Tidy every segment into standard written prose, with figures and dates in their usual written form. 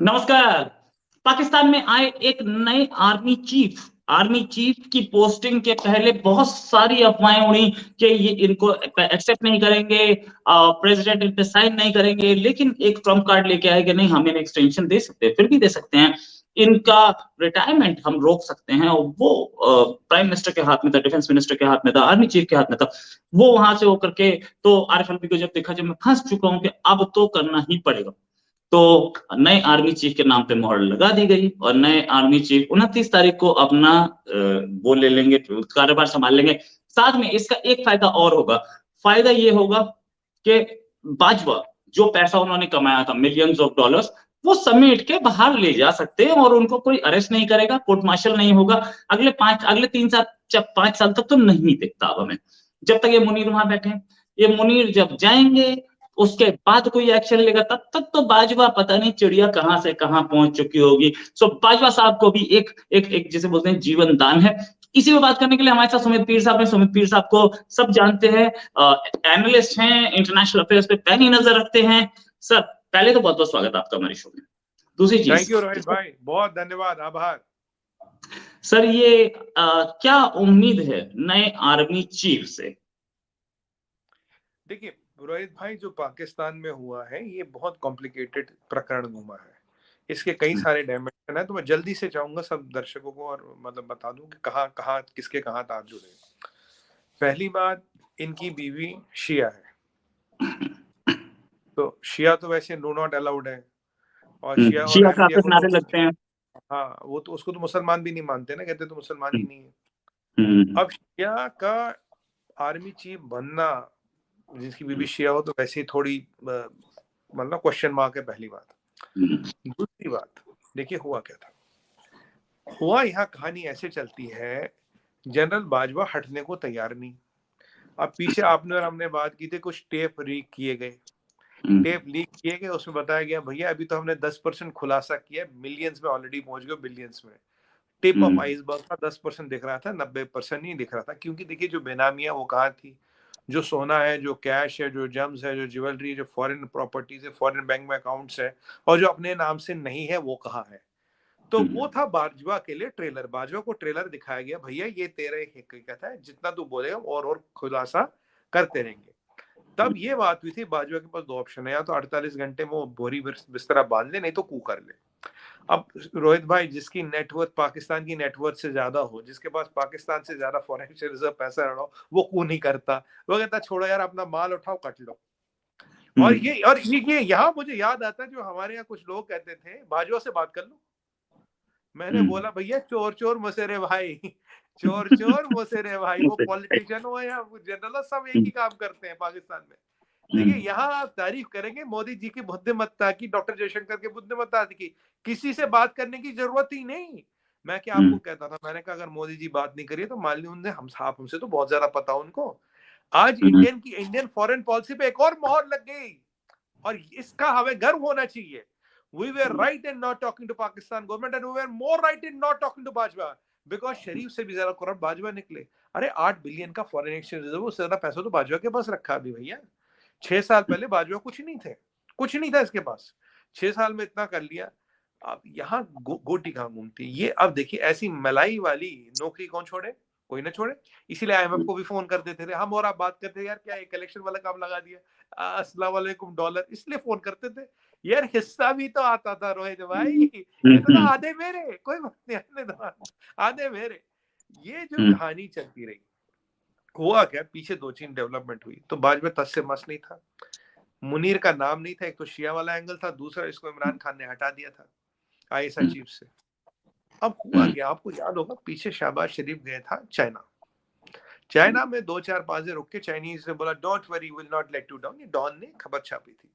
नमस्कार। पाकिस्तान में आए एक नए आर्मी चीफ की पोस्टिंग के पहले बहुत सारी अफवाहें उड़ी कि ये इनको एक्सेप्ट नहीं करेंगे, प्रेसिडेंट इन पे साइन नहीं करेंगे, लेकिन एक ट्रम्प कार्ड लेके आए कि नहीं, हम इन्हें एक्सटेंशन दे सकते हैं, फिर भी दे सकते हैं। इनका रिटायरमेंट हम रोक सकते हैं, और वो प्राइम मिनिस्टर के हाथ में था, डिफेंस मिनिस्टर के हाथ में था, आर्मी चीफ के हाथ में था। वो वहां से होकर के तो आरिफ अलवी को जब देखा, जब मैं फंस चुका हूं कि अब तो करना ही पड़ेगा, तो नए आर्मी चीफ के नाम पे मोहर लगा दी गई, और नए आर्मी चीफ 29 तारीख को अपना वो ले लेंगे, कारोबार संभाल लेंगे। साथ में इसका एक फायदा और होगा। फायदा ये होगा कि बाजवा, जो पैसा उन्होंने कमाया था, मिलियंस ऑफ डॉलर्स, वो समेट के बाहर ले जा सकते हैं, और उनको कोई अरेस्ट नहीं करेगा, कोर्ट मार्शल नहीं होगा। अगले 3 साल 5 साल तक तो नहीं दिखता अब हमें, जब तक ये मुनीर वहां बैठे हैं। ये मुनीर जब जाएंगे, उसके बाद कोई एक्शन लेगा, तब तक तो बाजवा पता नहीं चिड़िया कहां से कहां पहुंच चुकी होगी। सो बाजवा साहब को भी एक जिसे बोलते हैं जीवन दान है। इसी में बात करने के लिए हमारे साथ सुमित पीर साहब हैं। सुमित पीर साहब को सब जानते हैं, एनालिस्ट हैं, इंटरनेशनल अफेयर्स पे पैनी नजर रखते हैं। सर, पहले तो बहुत बहुत स्वागत आपका हमारे शो में। दूसरी चीज, थैंक यू रोहित भाई, बहुत धन्यवाद, आभार। सर, ये क्या उम्मीद है नए आर्मी चीफ से? देखिए रोहित भाई, जो पाकिस्तान में हुआ है ये बहुत कॉम्प्लिकेटेड प्रकरण घूमा है। इसके कई सारे डायमेंशन है, तो मैं जल्दी से चाहूंगा सब दर्शकों को और मतलब बता दूं कि कहाँ कहाँ किसके कहाँ तार जुड़े। पहली बात, इनकी बीवी शिया है, तो शिया तो वैसे नो नॉट अलाउड है, और शिया और शिया अहमदिया काफिर को नारे तो लगते हैं। हाँ, वो तो उसको तो मुसलमान भी नहीं मानते ना, कहते तो मुसलमान ही नहीं है। अब शिया का आर्मी चीफ बनना, जिसकी बीबी शिया हो, तो वैसे ही थोड़ी मतलब क्वेश्चन मार्क है, पहली बात। दूसरी बात, देखिए हुआ क्या था। हुआ यहाँ कहानी ऐसे चलती है, जनरल बाजवा हटने को तैयार नहीं। अब पीछे आपने और हमने बात की थी, कुछ टेप लीक किए गए, टेप लीक किए गए, उसमें बताया गया भैया अभी तो हमने 10% खुलासा किया, मिलियंस में ऑलरेडी पहुंच गए, बिलियंस में। टिप ऑफ आइसबर्ग का 10% दिख रहा था, 90% नहीं दिख रहा था, क्योंकि देखिए जो बेनामियां वो कहाँ थी, जो सोना है, जो कैश है, जो जम्स है, जो ज्वेलरी, जो फॉरेन प्रॉपर्टीज है, फॉरेन बैंक में अकाउंट्स है, और जो अपने नाम से नहीं है वो कहाँ है। तो वो था बाजवा के लिए ट्रेलर। बाजवा को ट्रेलर दिखाया गया, भैया ये तेरा हकीकत है, जितना तू बोलेगा और खुलासा करते रहेंगे। तब ये बात हुई थी, बाजवा के पास दो ऑप्शन है, या तो 48 घंटे में वो बोरी बिस्तरा बांध ले, नहीं तो कू कर ले। अब रोहित भाई, जिसकी नेटवर्थ पाकिस्तान की नेटवर्थ से ज्यादा हो, जिसके पास पाकिस्तान से ज्यादा फॉरेन रिजर्व पैसा रहा हो, वो कू नहीं करता। वो कहता छोड़ो यार, अपना माल उठाओ, कट लो। और ये यहाँ मुझे याद आता है, जो हमारे यहाँ कुछ लोग कहते थे, बाजवा से बात कर लो। मैंने बोला भैया चोर चोर मुसेरे भाई, चोर चोर मुसेरे भाई, वो पॉलिटिशियन हो या जनरल, सब एक ही काम करते हैं पाकिस्तान में। देखिए यहाँ आप तारीफ करेंगे मोदी जी की बुद्धिमत्ता की, डॉक्टर जयशंकर की बुद्धिमत्ता की, किसी से बात करने की जरूरत ही नहीं। मैं क्या आपको कहता था, मैंने कहा अगर मोदी जी बात नहीं करिए तो मान ली उनसे हमसे तो बहुत ज्यादा पता उनको। आज इंडियन फॉरेन पॉलिसी पे एक और मोहर लग गई, और इसका हमें गर्व होना चाहिए। We were right in not talking to Pakistan government, and we were more right in not talking to Bajwa, because शरीफ से भी ज्यादा करप्ट बाजवा निकले। अरे 8 बिलियन का फॉरेन एक्सचेंज रिजर्व, उससे ज्यादा पैसा तो बाजवा के पास रखा अभी भैया। 6 साल पहले बाजवा कुछ नहीं था इसके पास। 6 साल में इतना कर लिया। अब यहाँ गोटी कहाँ घूमती ये। अब देखिए ऐसी मलाई वाली नौकरी कौन छोड़े, कोई ना छोड़े। इसीलिए आईएमएफ को भी फोन कर देते थे हम, और आप बात करते थे यार क्या एक इलेक्शन वाला काम लगा दिया, अस्सलाम वालेकुम डॉलर, इसलिए फोन करते थे। यार हिस्सा भी तो आता था रोहित भाई, ये तो आधे मेरे, कोई बात नहीं, आधे मेरे। ये जो कहानी चलती रही, हुआ क्या, पीछे 2-3 डेवलपमेंट हुई। तो बाजवा तस से मस नहीं था, मुनीर का नाम नहीं था, एक तो शिया वाला एंगल था, दूसरा इसको इमरान खान ने हटा दिया था आईएसआई चीफ से। अब हुआ क्या, आपको याद होगा, पीछे शहबाज शरीफ गए था चाइना में 2-4 रुक के चाइनीज ने बोला don't worry, will not let you down, ये डॉन ने खबर छापी थी।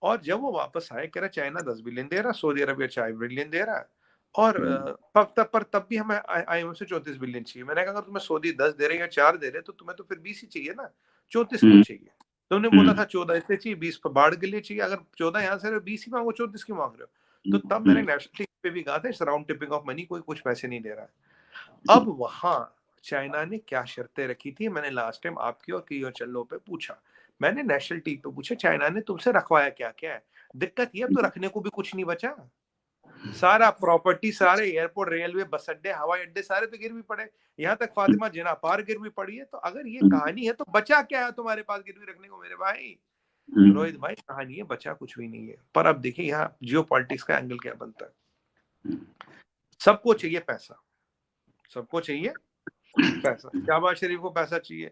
और जब वो वापस आए, कह रहा चाइना 10 बिलियन दे रहा, सऊदी अरबिया 4 बिलियन दे रहा, और तब भी हमें आईएमएफ से 34 बिलियन चाहिए। मैंने कहा अगर तुम्हें सऊदी 10 दे रहे या 4 दे रहे, तो तुम्हें तो फिर 20 ही चाहिए ना, 34 क्यों चाहिए? तुमने बोला था 14 इसलिए चाहिए, 20 बाढ़ के लिए चाहिए। अगर 14 यहाँ से 20 ही मांगो, 34 क्यों मांग रहे हो? तो तब मैंने नेशनल टीवी पे भी कहा था, इस राउंड टिपिंग ऑफ मनी, कोई कुछ पैसे नहीं दे रहा है। अब वहां चाइना ने क्या शर्तें रखी थी, मैंने लास्ट टाइम आपकी और कई और चैनलों पे पूछा। मैंने नेशनल टीवी पे पूछा चाइना ने तुमसे रखवाया क्या क्या है। दिक्कत ये, अब तो रखने को भी कुछ नहीं बचा। सारा प्रॉपर्टी, सारे एयरपोर्ट, रेलवे, बस अड्डे, हवाई अड्डे सारे तो गिर भी पड़े, यहाँ तक फातिमा जिना पार गिर भी पड़ी है। तो अगर ये कहानी है तो बचा क्या है तुम्हारे पास गिरवी रखने को मेरे भाई? रोहित भाई कहानी है, बचा कुछ भी नहीं है। पर अब देखिए यहाँ जियो पॉलिटिक्स का एंगल क्या बनता है। सबको चाहिए पैसा, सबको चाहिए पैसा। शहबाज शरीफ को पैसा चाहिए।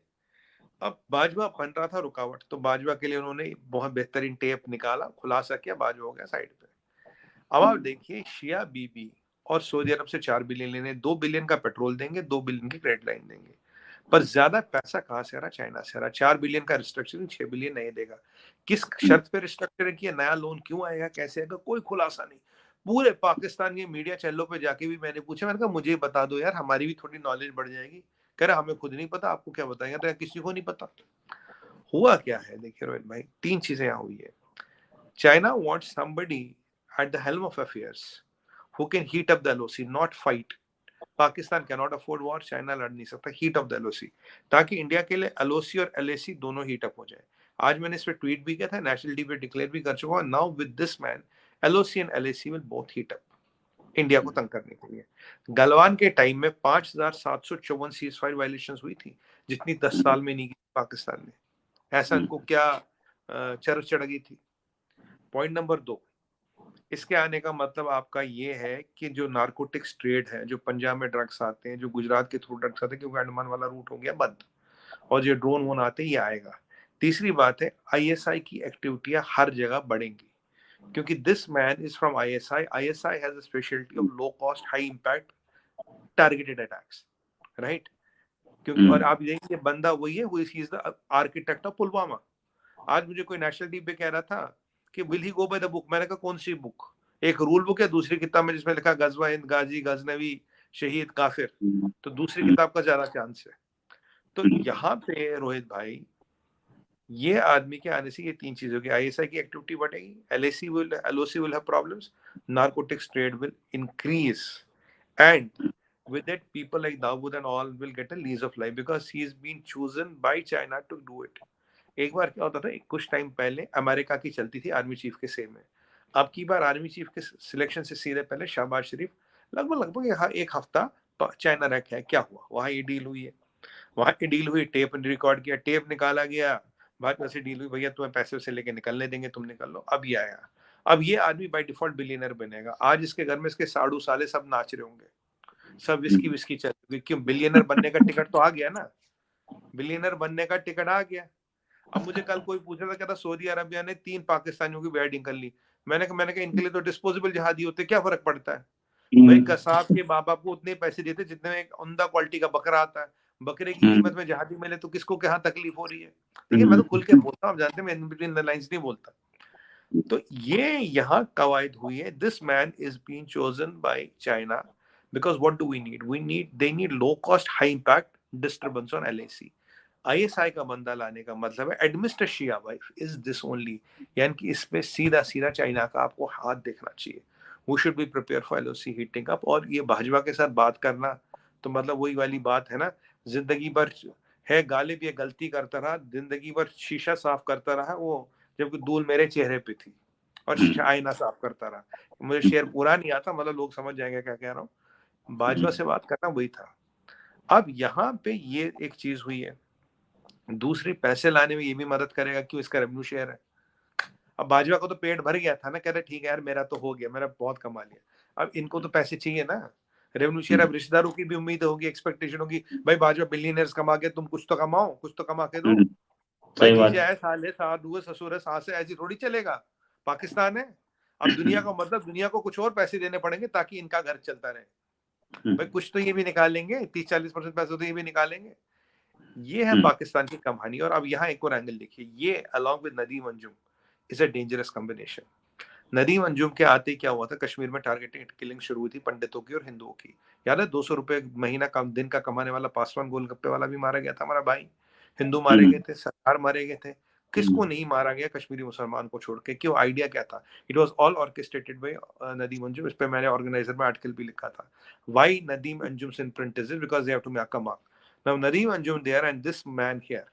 अब बाजवा बन रहा था रुकावट, तो बाजवा के लिए उन्होंने बहुत बेहतरीन टेप निकाला, खुलासा किया, बाजवा हो गया साइड पे। अब आप देखिए शिया बीबी और सऊदी अरब से 4 बिलियन लेने, 2 बिलियन का पेट्रोल देंगे, 2 बिलियन की क्रेडिट लाइन देंगे। पर ज्यादा पैसा कहां से आ रहा? चाइना से आ रहा। 4 बिलियन का रिस्ट्रक्चरिंग, 6 बिलियन नहीं देगा। किस शर्त पे रिस्ट्रक्चरिंग किया? नया लोन क्यों आएगा, कैसे आएगा, कोई खुलासा नहीं। पूरे पाकिस्तान के मीडिया चैनलों पे जाके भी मैंने पूछा, मैंने कहा मुझे बता दो यार, हमारी भी थोड़ी नॉलेज बढ़ जाएगी। कह रहा हमें खुद नहीं पता, आपको क्या बताएंगे? तो किसी को नहीं पता। हुआ क्या है देखिए रोहित भाई, 3 चीजें यहाँ हुई है। China wants somebody at the helm of affairs who can heat up the LOC, not fight. Pakistan cannot afford war, China लड़ नहीं सकता। हीट ऑफ द एलओसी, ताकि इंडिया के लिए एलओसी और एलएसी दोनों हीट अप हो जाए। आज मैंने इस पे ट्वीट भी किया था, नेशनल डे पे डिक्लेयर भी कर चुका हूं। Now with this man LOC and LAC will both heat up India को तंग करने के लिए। गलवान के टाइम में 5754 सीज फायर वायलेशंस हुई थी, जितनी 10 साल में नहीं की पाकिस्तान ने। ऐसा इनको क्या चरस चढ़ गई थी? पॉइंट नंबर 2, इसके आने का मतलब आपका ये है कि जो नारकोटिक्स ट्रेड है, जो पंजाब में ड्रग्स आते हैं, जो गुजरात के थ्रू ड्रग्स आते हैं, क्योंकि अंडमान वाला रूट हो गया बंद, और जो ड्रोन वोन आते हैं ये आएगा। तीसरी बात है, आईएसआई की एक्टिविटियां हर जगह बढ़ेंगी, क्योंकि this man is from ISI. ISI has a speciality of low cost high impact targeted attacks, right? क्योंकि और आप देखिए बंदा वही है, he is the architect of Pulwama. आज मुझे कोई नेशनल डी पे कह रहा था कि will he go by the book. मैंने कहा कौन सी बुक? एक रूल बुक है, दूसरी किताब में जिसमें लिखा गजवा हिंद, गाजी, गजनवी, शहीद, काफिर। तो दूसरी किताब का ज्यादा चांस है। तो यहाँ पे रोहित भाई, ये आदमी के आने से ये 3 चीजें होगी। आईएसआई की एक्टिविटी बढ़ेगी, LOC will have problems, narcotics trade will increase, and with it people like Dawood and all will get a lease of life because he is being chosen by China to do it. एक बार क्या होता था, कुछ time पहले America की चलती थी army chief के सेम में। अब की बार आर्मी चीफ के सिलेक्शन से सीधे पहले शहबाज शरीफ लगभग एक हफ्ता चाइना रह गया। क्या हुआ वहां? ये डील हुई है, वहां की डील हुई, टेप रिकॉर्ड किया, टेप निकाला गया, बात वैसे डील हुई, भैया तुम्हें पैसे वैसे लेके निकलने देंगे, तुम निकल लो। अब ये आया, अब ये आदमी बाय डिफॉल्ट बिलियनर बनेगा। आज इसके घर में इसके साड़ू साले सब नाच रहे होंगे, सब विस्की चल रही। क्यों? बिलियनर बनने का टिकट तो आ गया ना, बिलियनर बनने का टिकट आ गया। अब मुझे कल कोई पूछा था, कहता सऊदी अरबिया ने 3 पाकिस्तानियों की वेडिंग कर ली। मैंने कहा इनके लिए तो डिस्पोजेबल जहादी होते, क्या फर्क पड़ता है भाई? कसाब के बाप को उतने पैसे देते जितने में एक उम्दा क्वालिटी का बकरा आता है। बकरे की कीमत में जहादी मिले तो किसको क्या तकलीफ हो रही है? देखिए मैं तो खुल के बोलता हूँ, आप जानते हैं मैं इन बिटवीन द लाइंस नहीं बोलता। तो ये यहाँ कवायद हुई है। This man is being chosen by China because what do we need? They need low cost high impact disturbance on LAC. ISI का बंदा लाने का मतलब है एडमिनिस्टर शिया वाइफ इज दिस ओनली, यानी कि इसमें सीधा सीधा चाइना का आपको हाथ देखना चाहिए। We should be prepare for LOC heating up. और ये भाजपा के साथ बात करना तो मतलब वही वाली बात है ना, जिंदगी भर है गालिब ये गलती करता रहा, जिंदगी भर शीशा साफ करता रहा वो, जबकि धूल मेरे चेहरे पे थी और आईना साफ करता रहा। मुझे शेर पूरा नहीं आता, मतलब लोग समझ जाएंगे क्या कह रहा हूँ। बाजवा से बात करना वही था। अब यहाँ पे ये एक चीज हुई है। दूसरी, पैसे लाने में ये भी मदद करेगा, क्यों? इसका रेवेन्यू शेयर है। अब बाजवा को तो पेट भर गया था ना, कह रहे ठीक है यार मेरा तो हो गया, मेरा बहुत कमा लिया। अब इनको तो पैसे चाहिए ना, रेवेन्यू शेयर। अब रिश्तेदारों की भी उम्मीद होगी, एक्सपेक्टेशन होगी, भाई बाजवा बिलियनर्स कमा के, तुम कुछ तो कमाओ, कुछ तो कमा के दो। भाई जीजा है, साल है, सास हुए, ससुर है, सास है, ऐसी थोड़ी चलेगा। पाकिस्तान है। अब दुनिया का मतलब दुनिया को कुछ और पैसे देने पड़ेंगे ताकि इनका घर चलता रहे। भाई कुछ तो ये भी निकालेंगे, 30-40% पैसे तो ये भी निकालेंगे। ये है पाकिस्तान की कहानी। और अब यहाँ एक और एंगल देखिए, ये along with Nadeem Anjum is a dangerous combination. Nadeem Anjum के आते क्या हुआ था, कश्मीर में टारगेटेड किलिंग शुरू हुई थी पंडितों की और हिंदुओं की। याद है 200 रुपए महीना दिन का कमाने वाला पासवान गोलगप्पे वाला भी मारा गया था हमारा भाई। हिंदू मारे गए थे, सरदार मारे गए थे। किसको नहीं मारा गया? कश्मीरी मुसलमान को छोड़ के। क्यों? आइडिया क्या था? It was all orchestrated by Nadeem Anjum. इस पे मैंने ऑर्गेनाइजर में आर्टिकल भी लिखा था, why Nadeem Anjum in print is because they have to make a mark. Now Nadeem Anjum there and this man here,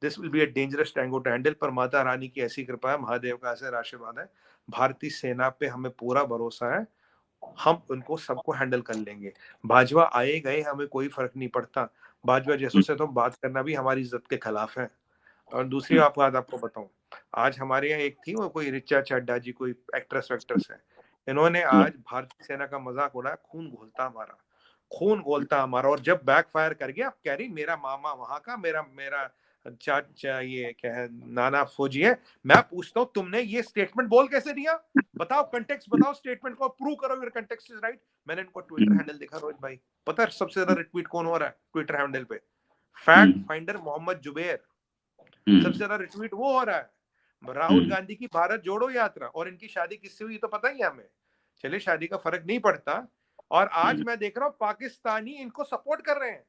this will be a dangerous tango to handle. पर माता रानी की ऐसी कृपा है, महादेव का ऐसा आशीर्वाद है, भारतीय सेना पे हमें पूरा भरोसा है, हम उनको सबको हैंडल कर लेंगे। बाजवा आए गए हमें कोई फर्क नहीं पड़ता, बाजवा जैसों से तो बात करना भी हमारी इज्जत के खिलाफ है। और दूसरी बात आपको बताऊं, आज हमारे यहाँ एक थी वो कोई ऋचा चड्ढा जी, कोई एक्ट्रेस वेक्ट्रेस है, इन्होंने आज भारतीय सेना का मजाक उड़ाया, खून घोलता हमारा, खून घोलता हमारा। और जब बैक फायर कर गया, आप कह रही मेरा मामा वहां का, मेरा मेरा चाचा ये क्या है नाना फौजी है। मैं पूछता हूँ तुमने ये स्टेटमेंट बोल कैसे दिया, बताओ कंटेक्स्ट बताओ, स्टेटमेंट को प्रूव करो योर कंटेक्स्ट इज राइट। मैंने इनको ट्विटर हैंडल देखा रोहित भाई, पता है सबसे ज्यादा रिट्वीट कौन हो रहा है ट्विटर हैंडल पे? फैक्ट फाइंडर मोहम्मद जुबैर, सबसे ज्यादा रिट्वीट वो हो रहा है। राहुल गांधी की भारत जोड़ो यात्रा, और इनकी शादी किससे हुई तो पता ही है हमें, चलिए शादी का फर्क नहीं पड़ता। और आज मैं देख रहा हूँ पाकिस्तानी इनको सपोर्ट कर रहे हैं,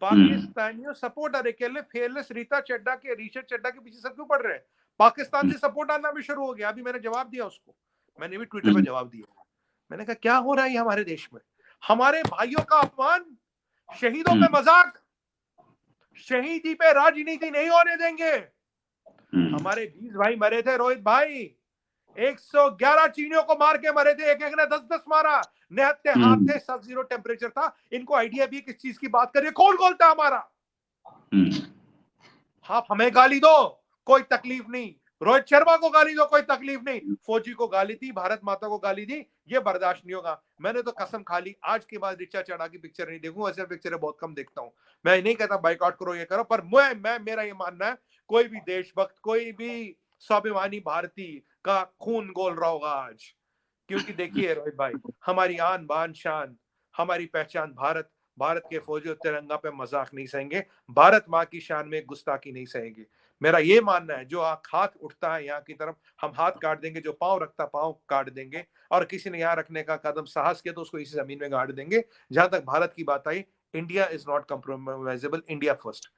पाकिस्तानियों सपोर्ट, अरे अकेले फेयरलेस रीता चड्ढा के पीछे सब क्यों पड़ रहे हैं? पाकिस्तान से सपोर्ट आना भी शुरू हो गया। अभी मैंने जवाब दिया उसको, मैंने भी ट्विटर पे जवाब दिया, मैंने कहा क्या हो रहा है हमारे देश में, हमारे भाइयों का अपमान, शहीदों पे मजाक, शहीदी पे राजनीति नहीं होने देंगे। हमारे 20 भाई मरे थे रोहित भाई, 111 चीनियों को मार के मरे थे, एक एक ने 10-10 मारा, निहत्ते हाथ थे, सब जीरो टेम्परेचर था। इनको आइडिया भी किस चीज की बात करिए, कौन बोलता हमारा? आप हमें गाली दो कोई तकलीफ नहीं, रोहित शर्मा को गाली दो कोई तकलीफ नहीं, फौजी को गाली दी, भारत माता को गाली दी, ये बर्दाश्त नहीं होगा। मैंने तो कसम खा ली आज के बाद ऋचा चड्ढा की पिक्चर नहीं देखूंगा, ऐसे पिक्चरें बहुत कम देखता हूं। मैं नहीं कहता बाइकआउट करो ये करो, पर मेरा ये मानना है कोई भी देशभक्त, कोई भी स्वाभिमानी भारतीय का खून गोल रहा होगा आज। क्योंकि देखिए रोहित भाई, हमारी आन बान शान, हमारी पहचान भारत, भारत के फौजी तिरंगा पे मजाक नहीं सहेंगे, भारत माँ की शान में गुस्ताखी नहीं सहेंगे। मेरा ये मानना है जो हाथ उठता है यहाँ की तरफ हम हाथ काट देंगे, जो पांव रखता पांव काट देंगे, और किसी ने यहाँ रखने का कदम साहस किया तो उसको इसी जमीन में गाड़ देंगे। जहां तक भारत की बात आई, India is not compromisable, India first,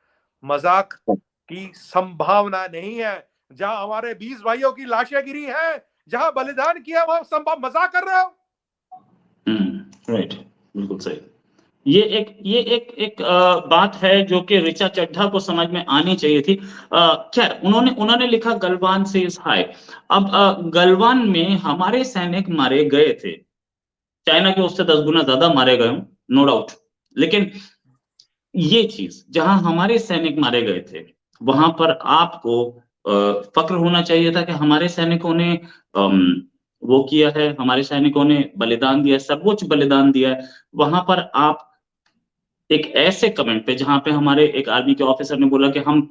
मजाक की संभावना नहीं है। जहां हमारे 20 भाइयों की लाशें गिरी हैं, जहां बलिदान किया, वहां संभव मजाक कर रहे हो। राइट, बिल्कुल सही। ये एक बात है जो कि ऋचा चड्ढा को समझ में आनी चाहिए थी। खैर उन्होंने लिखा गलवान से इस हाई। अब गलवान में हमारे सैनिक मारे गए थे, चाइना के उससे 10 गुना ज्यादा मारे गए, नो डाउट, लेकिन ये चीज जहां हमारे सैनिक मारे गए थे वहां पर आपको फक्र होना चाहिए था कि हमारे सैनिकों ने वो किया है, हमारे सैनिकों ने बलिदान दिया, सर्वोच्च बलिदान दिया है। वहां पर आप एक ऐसे कमेंट पे जहां पे हमारे एक आर्मी के ऑफिसर ने बोला कि हम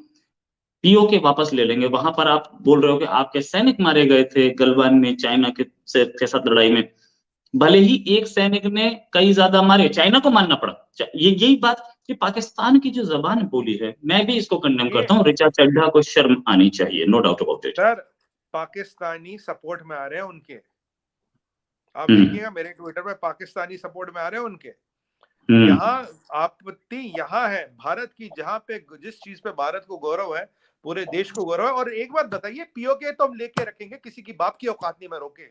पीओके वापस ले लेंगे, वहां पर आप बोल रहे हो कि आपके सैनिक मारे गए थे गलवान में चाइना के साथ लड़ाई में। भले ही एक सैनिक ने कई ज्यादा मारे, चाइना को मानना पड़ा। यही बात कि पाकिस्तान की जो जबान बोली है, मैं भी इसको कंडेम करता हूँ। ऋचा चड्ढा को शर्म आनी चाहिए, no doubt about it. Sir Pakistani support में आ रहे हैं उनके, आप देखिएगा मेरे ट्विटर पे पाकिस्तानी सपोर्ट में आ रहे हैं उनके। यहाँ आपत्ति यहाँ है भारत की, जहां पे जिस चीज पे भारत को गौरव है, पूरे देश को गौरव है। और एक बात बताइए, पीओके तो हम लेके रखेंगे, किसी की बाप की औकात नहीं में रोके,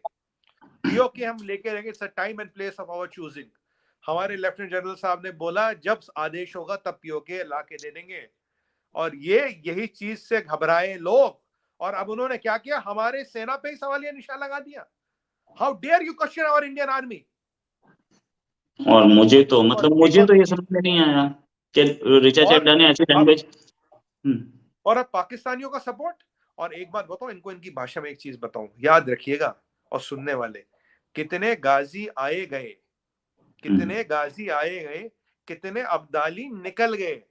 पीओके हम लेके रहेंगे, it's a time and place of our choosing. हमारे लेफ्टिनेंट जनरल साहब ने बोला जब आदेश होगा तब पीओके ला के दे देंगे, और यही चीज से घबराए लोग। और अब उन्होंने क्या किया, हमारे सेना पे ही सवालिया निशान लगा दिया। How dare you question our Indian army. और मुझे तो ये समझ में नहीं आया कि ऋचा चड्ढा ने ऐसी लैंग्वेज। और अब पाकिस्तानियों का सपोर्ट। और एक बात बताओ इनको, इनकी भाषा में एक चीज बताऊं, याद रखिएगा और सुनने वाले, कितने गाजी आए गए, कितने गाजी आए गए, कितने अब्दाली निकल गए,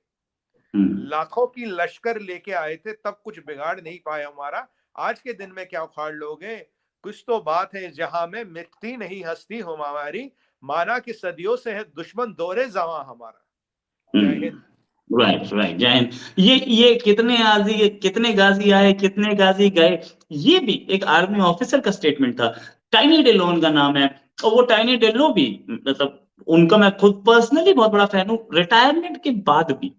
लाखों की लश्कर लेके आए थे, तब कुछ बिगाड़ नहीं पाए हमारा। आज के दिन में क्या उखाड़ लोगे, कुछ तो बात है जहां में मिटती नहीं हस्ती हो हमारी, माना कि सदियों से है दुश्मन दौरे जवां हमारा। जय हिंद। राइट, जय हिंद। ये कितने गाजी आए, कितने गाजी गए, ये भी एक आर्मी ऑफिसर का स्टेटमेंट था। टाइनी डेलोन का नाम है, और वो टाइनी डेलो भी, मतलब उनका मैं खुद पर्सनली बहुत बड़ा फैन हूँ। रिटायरमेंट के बाद भी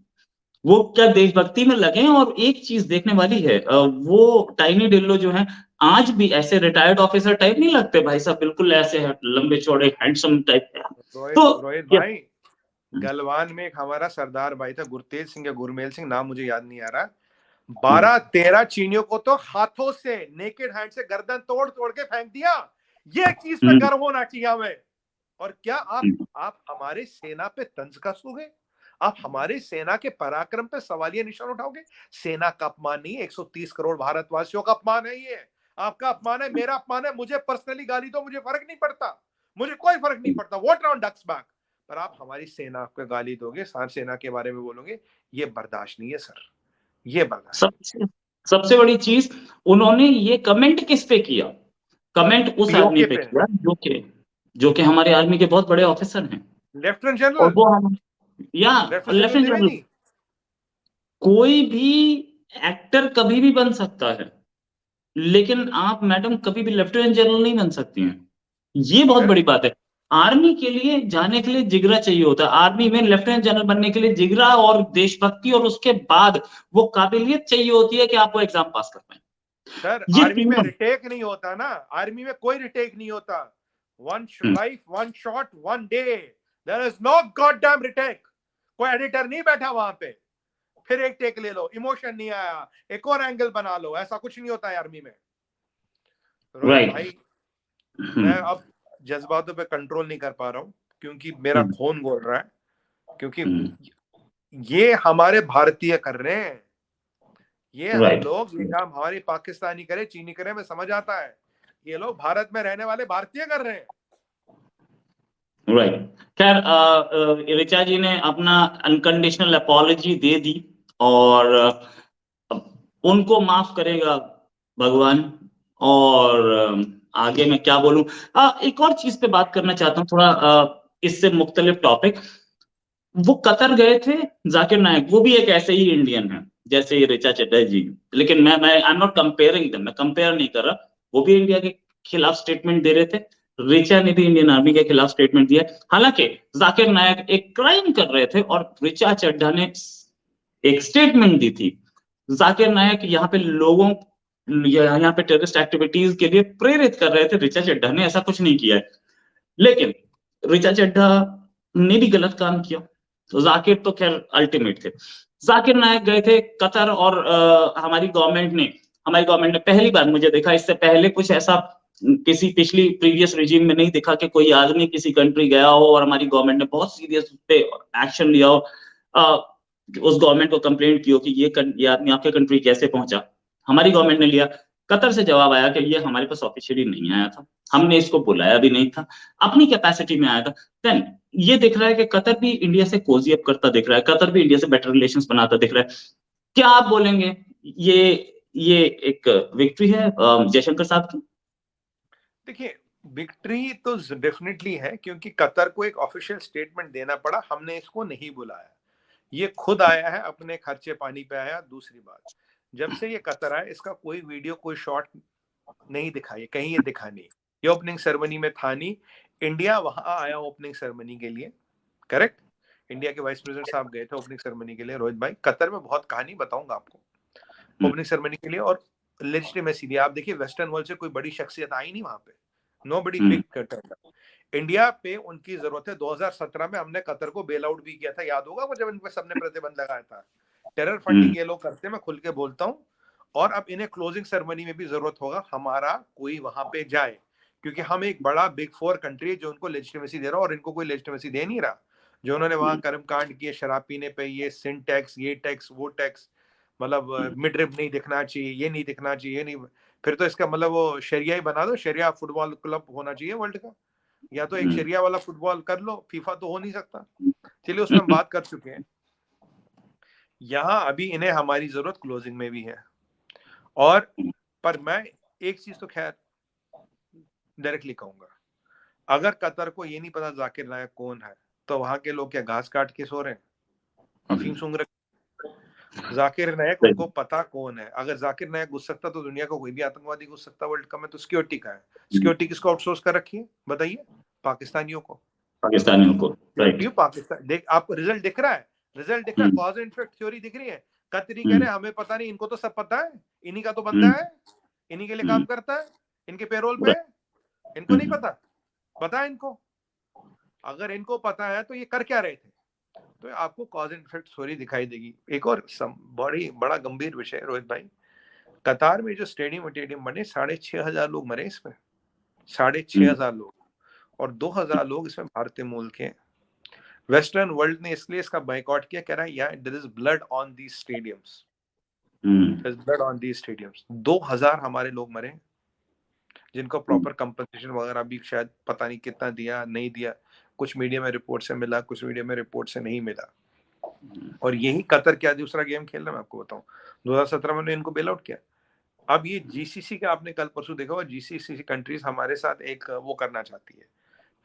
वो क्या देशभक्ति में लगे हैं। और एक चीज देखने वाली है, वो टाइनी डेलो जो है आज भी ऐसे रिटायर्ड ऑफिसर टाइप नहीं लगते भाई साहब, बिल्कुल ऐसे लंबे चौड़े हैंडसम टाइप। तो रोहित भाई, गलवान में एक हमारा सरदार भाई था, गुरतेज सिंह या गुरमेल सिंह, नाम मुझे याद नहीं आ रहा, 12-13 चीनियों को तो हाथों से नेकेड हैंड से गर्दन तोड़ तोड़ के फेंक दिया। ये चीज पे गर्व होना चाहिए हमें। और क्या आप हमारे सेना पे तंज कसोगे? आप हमारे सेना के पराक्रम पे सवालिया निशान उठाओगे? सेना का अपमान नहीं है, 130 करोड़ भारतवासियों का अपमान है। ये आपका अपमान है, मेरा अपमान है। मुझे पर्सनली गाली दो, मुझे फर्क नहीं पड़ता, मुझे कोई फर्क नहीं पड़ता। What round ducks back. पर आप हमारी सेना को गाली दोगे, सार सेना के बारे में बोलोगे, ये बर्दाश्त नहीं है सर, ये बर्दाश्त। सबसे बड़ी चीज, उन्होंने ये कमेंट किस पे किया? कमेंट उस आदमी पे किया जो कि हमारे आर्मी के बहुत बड़े ऑफिसर हैं, लेफ्टिनेंट और जनरल, वो हम या लेफ्टिनेंट जनरल। कोई भी एक्टर कभी भी बन सकता है, लेकिन आप मैडम कभी भी लेफ्टिनेंट जनरल नहीं बन सकती हैं। ये बहुत बड़ी बात है। आर्मी के लिए जाने के लिए जिगरा चाहिए होता है। आर्मी में लेफ्टिनेंट जनरल बनने के लिए जिगरा और देशभक्ति, और उसके बाद वो काबिलियत चाहिए होती है कि आप वो एग्जाम पास कर पाए। सर ये आर्मी में रिटेक नहीं होता ना, आर्मी में कोई रिटेक नहीं होता। One life, one shot, one day, there is no goddamn retake. कोई एडिटर नहीं बैठा वहां पे, फिर एक टेक ले लो, इमोशन नहीं आया, एक और एंगल बना लो, ऐसा कुछ नहीं होता है आर्मी में। रोहित भाई, मैं अब जज्बातों पे कंट्रोल नहीं कर पा रहा हूं, क्योंकि मेरा खून बोल रहा है, क्योंकि ये हमारे भारतीय कर रहे हैं। ये हम लोग, ये काम हमारी पाकिस्तानी करे, चीनी करे, में समझ आता है। ये लोग भारत में रहने वाले भारतीय कर रहे हैं। राइट। खैर, ऋचा जी ने अपना अनकंडीशनल अपॉलॉजी दे दी, और उनको माफ करेगा भगवान। और आगे मैं क्या बोलूं, एक और चीज पे बात करना चाहता हूँ, थोड़ा इससे मुख्तलिफ टॉपिक। वो कतर गए थे जाकिर नायक, वो भी एक ऐसे ही इंडियन है जैसे ये ऋचा चड्ढा जी, लेकिन मैं आई एम नॉट कंपेयरिंग देम, मैं कंपेयर नहीं कर रहा। वो भी इंडिया के खिलाफ स्टेटमेंट दे रहे थे, ऋचा ने भी इंडियन आर्मी के खिलाफ स्टेटमेंट दिया। हालांकि जाकिर नायक एक क्राइम कर रहे थे और ऋचा चड्ढा ने एक स्टेटमेंट दी थी। जाकिर नायक यहाँ पे लोगों, यहाँ पे टेररिस्ट एक्टिविटीज के लिए प्रेरित कर रहे थे, ऋचा चड्ढा ने ऐसा कुछ नहीं किया है। लेकिन ऋचा चड्ढा ने भी गलत काम किया, तो जाकिर तो खैर अल्टीमेट थे। जाकिर नायक गए थे कतर, और हमारी गवर्नमेंट ने पहली बार मुझे देखा, इससे पहले कुछ ऐसा किसी पिछली प्रीवियस रिजीम में नहीं देखा कि कोई आदमी किसी कंट्री गया हो और हमारी गवर्नमेंट ने बहुत सीरियस उस पे एक्शन लिया हो, उस गवर्नमेंट को कंप्लेंट की हो कि ये आदमी आपके कंट्री कैसे पहुंचा। हमारी गवर्नमेंट ने लिया। कतर से जवाब आया कि ये हमारे पास ऑफिशियली नहीं आया था, हमने इसको बुलाया भी नहीं था, अपनी कैपेसिटी में आया था। देन ये दिख रहा है कि कतर भी इंडिया से कोजी अप करता दिख रहा है, कतर भी इंडिया से बेटर रिलेशंस बनाता दिख रहा है। क्या आप बोलेंगे, ये एक विक्ट्री है जयशंकर साहब की? देखिए, विक्ट्री तो डेफिनेटली है, क्योंकि कतर को एक ऑफिशियल स्टेटमेंट देना पड़ा, हमने इसको नहीं बुलाया, ये खुद आया है, अपने खर्चे पानी पे आया। दूसरी बात, जब से ये कतर आया, इसका कोई वीडियो, कोई शॉट नहीं दिखाई, कहीं ये दिखा नहीं, ये ओपनिंग सेरेमनी में था नहीं। इंडिया वहां आया ओपनिंग सेरेमनी के लिए, करेक्ट, इंडिया के वाइस प्रेसिडेंट साहब गए थे ओपनिंग सेरेमनी के लिए। रोहित भाई, कतर में बहुत कहानी बताऊंगा आपको ओपनिंग सेरेमनी के लिए, और लेजिटिमेसी भी। आप देखिए, वेस्टर्न वर्ल्ड से कोई बड़ी शख्सियत आई नहीं वहां पे, नोबडी बिग कटर। इंडिया पे उनकी जरूरत है। 2017 में हमने कतर को बेल आउट भी किया था, याद होगा वो, जब इन पे सबने प्रतिबंध लगाया था। टेरर फंडिंग ये लोग करते हैं, मैं खुल के बोलता हूँ। और अब इन्हें क्लोजिंग सेरेमनी में भी जरूरत होगा हमारा कोई वहां पे जाए, क्योंकि हम एक बड़ा बिग 4 कंट्री जो उनको लेजिटिमेसी दे रहा है, और इनको कोई लेजिटिमेसी दे नहीं रहा। जो उन्होंने वहां कर्मकांड किए, शराब पीने पे ये सिन टैक्स, ये टैक्स, वो टैक्स, मतलब मिड रिब नहीं दिखना चाहिए, ये नहीं दिखना चाहिए, ये नहीं, फिर तो इसका मतलब वो शरिया ही बना दो, शरिया फुटबॉल क्लब होना चाहिए वर्ल्ड का, या तो एक शरिया वाला फुटबॉल कर लो, फीफा तो हो नहीं सकता। चलिए, उसमें हम बात कर चुके हैं। यहाँ अभी इन्हें हमारी जरूरत क्लोजिंग में भी है। और पर मैं एक चीज तो खैर डायरेक्टली कहूंगा, अगर कतर को ये नहीं पता जाकिर नायक कौन है, तो वहां के लोग क्या घास काट के सो रहे हैं, अफीम सूंघ रहे? जाकिर नायक उनको पता कौन है। अगर जाकिर नायक घुस सकता तो दुनिया का कोई भी आतंकवादी घुस सकता वर्ल्ड कप में। तो सिक्योरिटी का है, सिक्योरिटी किसको आउटसोर्स कर रखी है बताइए? पाकिस्तानियों को। पाकिस्तान देख, आपको रिजल्ट दिख रहा है, रिजल्ट दिख रहा है, कॉज एंड इफेक्ट थ्योरी दिख रही है। कतरी कह रहे हैं हमें पता नहीं, इनको तो सब पता है, इन्हीं का तो बंदा है, इन्हीं के लिए काम करता है, इनके पेरोल पे, इनको नहीं पता? पता है इनको। अगर इनको पता है तो ये कर क्या रहे थे? तो आपको कॉज एंड इफेक्ट स्टोरी दिखाई देगी। एक और बड़ा गंभीर विषय है रोहित भाई, कतार में जो स्टेडियम बने 6,500 लोग मरे इसमें, 6,500 लोग, और 2,000 लोग इसमें भारतीय मूल के। वेस्टर्न वर्ल्ड ने इसलिए इसका बाइकआउट किया, कह रहा है यार there is blood on these stadiums, there is blood on these stadiums. 2,000 हमारे लोग मरे जिनको प्रॉपर कंपनसेशन वगैरह भी शायद पता नहीं कितना दिया नहीं दिया, कुछ मीडिया में रिपोर्ट से मिला, कुछ मीडिया में रिपोर्ट से नहीं मिला। और यही कतर क्या दूसरा गेम खेल रहा है, मैं आपको बताऊं, 2017 में इनको बेल आउट किया। अब ये जीसीसी का आपने कल परसों देखा होगा, जीसीसी कंट्रीज हमारे साथ एक वो करना चाहती है,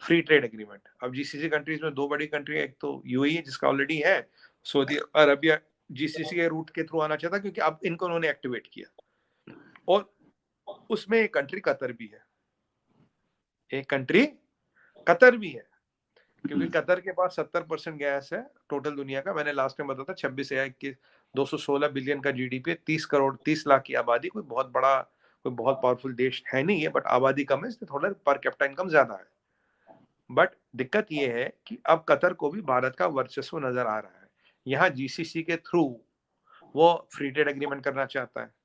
फ्री ट्रेड एग्रीमेंट। अब जीसीसी कंट्रीज में 2 बड़ी कंट्री है, एक तो यूएई है जिसका ऑलरेडी है, सऊदी अरबिया जीसीसी के रूट के थ्रू आना चाहता क्योंकि अब इनको उन्होंने एक्टिवेट किया, और उसमें एक कंट्री कतर भी है, एक कंट्री कतर भी है, क्योंकि कतर के पास 70% गैस है टोटल दुनिया का। मैंने लास्ट टाइम बताया था 26 या 21, 216 बिलियन का जीडीपी है, 30 लाख की आबादी, कोई बहुत बड़ा कोई बहुत पावरफुल देश है नहीं है, बट आबादी कम है इसलिए थोड़ा पर कैपिटा इनकम ज्यादा है। बट दिक्कत ये है कि अब कतर को भी भारत का वर्चस्व नजर आ रहा है, यहाँ जीसीसी के थ्रू वो फ्री ट्रेड एग्रीमेंट करना चाहता है।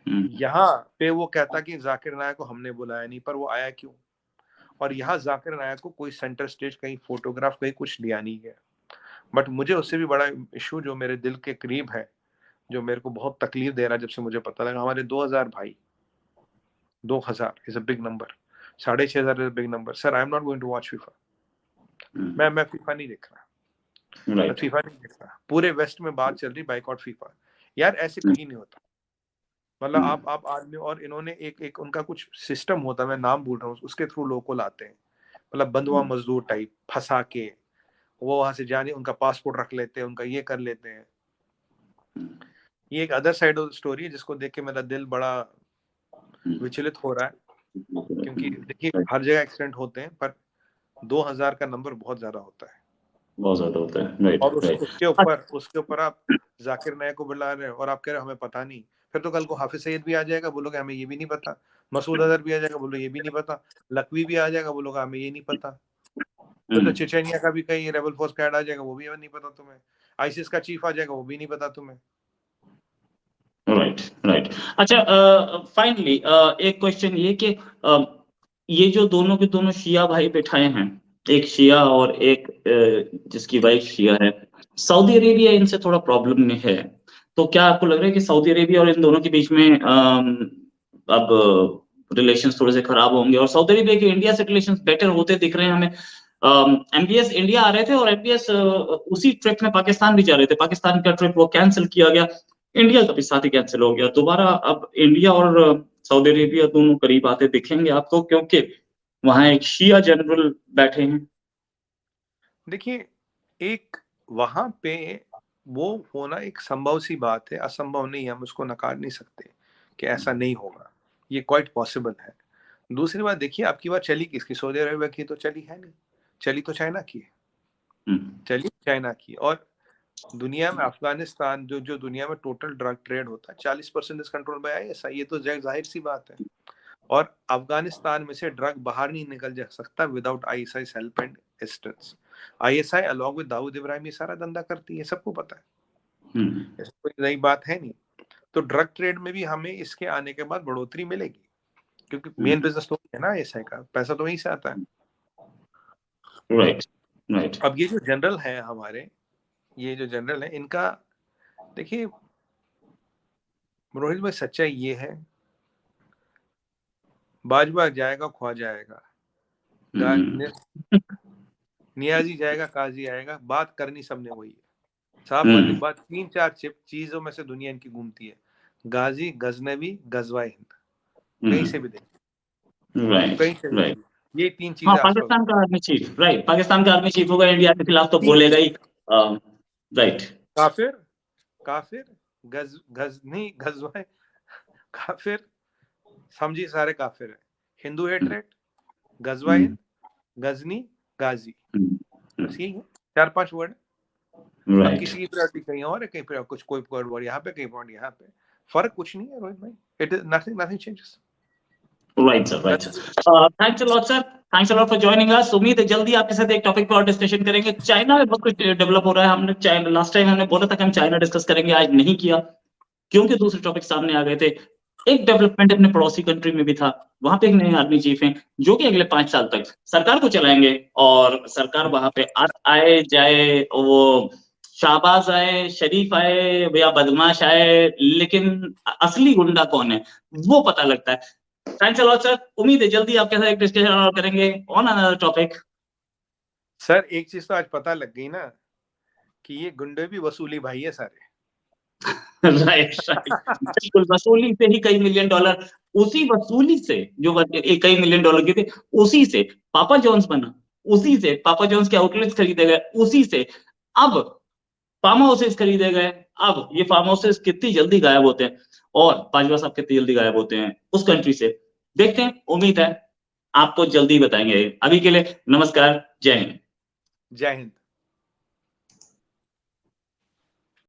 यहाँ पे वो कहता कि जाकिर नायक को हमने बुलाया नहीं, पर वो आया क्यों? और यहाँ जाकिर नायक को कोई सेंटर स्टेज कहीं फोटोग्राफ कहीं कुछ दिया नहीं गया। बट मुझे उससे भी बड़ा इशू जो मेरे दिल के करीब है, जो मेरे को बहुत तकलीफ दे रहा है जब से मुझे पता लगा, हमारे 2,000 भाई, 2,000 is a big number, 6,500 is a big number. Sir I am not going to watch FIFA, मैं फीफा नहीं देख रहा, मैं फीफा नहीं देख रहा। पूरे वेस्ट में बात चल रही बाइकआउट फीफा, यार ऐसे कहीं नहीं होता। मतलब आप आदमी, और इन्होंने एक उनका कुछ सिस्टम होता है, मैं नाम भूल रहा हूँ, उसके थ्रू लोगों को लाते हैं, मतलब बंधुआ मजदूर टाइप फंसा के वो वहां से जाने, उनका पासपोर्ट रख लेते हैं, उनका ये कर लेते हैं। ये एक अदर साइड ऑफ स्टोरी है जिसको देख के मेरा दिल बड़ा विचलित हो रहा है, क्योंकि देखिए हर जगह एक्सीडेंट होते हैं, पर 2,000 का नंबर बहुत ज्यादा होता है, बहुत ज्यादा होता है। और उसके ऊपर आप जाकिर नायक को बुला रहे हैं और आप कह रहे हो हमें पता नहीं। फिर तो कल को हाफिज सईद भी आ जाएगा, बोलोगे हमें ये भी नहीं पता, मसूद अजहर भी आ जाएगा, बोलो ये भी नहीं पता, लकवी भी आ जाएगा, बोलोगे हमें ये नहीं पता। फिर तो चेचेनिया का भी कहीं रेबल फोर्स का हेड आ जाएगा, वो भी नहीं पता तुम्हें, आईसिस का चीफ आ जाएगा, वो भी नहीं पता तुम्हें। राइट। अच्छा, फाइनली एक क्वेश्चन ये कि ये जो दोनों के दोनों शिया भाई बैठाए हैं, एक शिया और एक जिसकी वाइफ शिया है, सऊदी अरेबिया इनसे थोड़ा प्रॉब्लम में है, तो क्या आपको लग रहा है कि सऊदी अरेबिया और इन दोनों के बीच में अब रिलेशंस थोड़े से खराब होंगे, और सऊदी अरेबिया के इंडिया से रिलेशंस बेटर होते दिख रहे हैं हमें? एमबीएस इंडिया आ रहे थे और एमबीएस उसी ट्रिप में पाकिस्तान भी जा रहे थे, पाकिस्तान का ट्रिप वो कैंसिल किया गया, इंडिया का भी साथ ही कैंसिल हो गया दोबारा। अब इंडिया और सऊदी अरेबिया दोनों करीब आते दिखेंगे आपको, क्योंकि वहां एक शिया जनरल बैठे हैं। देखिए, एक वहां पे वो होना एक संभव सी बात है, असंभव नहीं, हम उसको नकार नहीं सकते कि ऐसा नहीं होगा, ये क्वाइट पॉसिबल है। दूसरी बात देखिए, आपकी बात चली किसकी? सऊदी अरेबिया की तो चली है नहीं, चली तो चाइना की है, चली चाइना की। और दुनिया में अफगानिस्तान जो दुनिया में टोटल ड्रग ट्रेड होता है 40% इस कंट्रोल में आईएसआई, ये तो जाहिर सी बात है। और अफगानिस्तान में से ड्रग बाहर नहीं निकल जा सकता without ISI help and assistance. ISI along with Dawood Ibrahim ये सारा धंधा करती है, सबको पता है, ऐसी कोई नई बात है नहीं। तो ड्रग ट्रेड में भी हमें इसके आने के बाद बढ़ोतरी मिलेगी, क्योंकि मेन बिजनेस तो है ना आईएसआई का, पैसा तो वहीं से आता है। राइट। अब ये जो जनरल है हमारे, ये जो जनरल है इनका, देखिए रोहित भाई सच्चाई ये है, बाजवा जाएगा ख्वा जाएगा, नियाजी जाएगा काजी आएगा, बात करनी सबने वही है, साफ वाली बात। 3-4 चीजों में से दुनिया इनकी घूमती है, गाजी, गजनवी, गजवा हिंद, कहीं से भी देखिए, कहीं से भी देखिए, ये 3 चीजें। पाकिस्तान का आर्मी चीफ, राइट, पाकिस्तान का आर्मी चीफ होगा इंडिया के खिलाफ तो बोलेगा ही, राइट। काफिर गजनी गजवा, काफिर समझी, सारे काफिर है, हिंदू हेटरेट, गजवा हिंद, गजनी, गाजी, बस यही है, 4-5 वर्ड। अब किसी की प्रायोरिटी कहीं और है, कहीं पर कुछ कोई वर्ड यहाँ पे, कहीं पॉइंट यहाँ पे, फर्क कुछ नहीं है रोहित भाई, it is nothing changes. Right sir, right sir. Thanks a lot sir, thanks a lot for joining us. उम्मीद है जल्दी आपके साथ एक टॉपिक पर और डिस्कशन करेंगे। चाइना में बहुत कुछ डेवलप हो रहा है। हमने चाइना, लास्ट टाइम हमने बोला था कि हम चाइना डिस्कस करेंगे, आज नहीं किया क्योंकि दूसरे टॉपिक सामने आ गए थे। एक डेवलपमेंट अपने पड़ोसी कंट्री में भी था, वहां पे एक नए आर्मी चीफ हैं जो कि अगले 5 साल तक सरकार को चलाएंगे, और सरकार वहां पे आए जाए, वो शाहबाज आए, शरीफ आए या बदमाश आए, लेकिन असली गुंडा कौन है वो पता लगता है। थैंक्स अ लॉट सर, उम्मीद है जल्दी आपके साथ एक डिस्कशन और करेंगे ऑन अनदर टॉपिक। सर एक चीज तो आज पता लग गई ना कि ये गुंडे भी वसूली भाई है सारे। राइट राइट, बिल्कुल। वसूली से ही कई मिलियन डॉलर, उसी वसूली से जो कई मिलियन डॉलर की थी, उसी से पापा जॉन्स बना, उसी से पापा जॉन्स के आउटलेट्स खरीदे गए, उसी से अब फार्म हाउसेस खरीदे गए। अब ये फार्म हाउसेस कितनी जल्दी गायब होते हैं, और बाजवा साहब कितनी जल्दी गायब होते हैं उस कंट्री से, देखते हैं। उम्मीद है आपको जल्दी बताएंगे। अभी के लिए नमस्कार, जय हिंद। जय हिंद।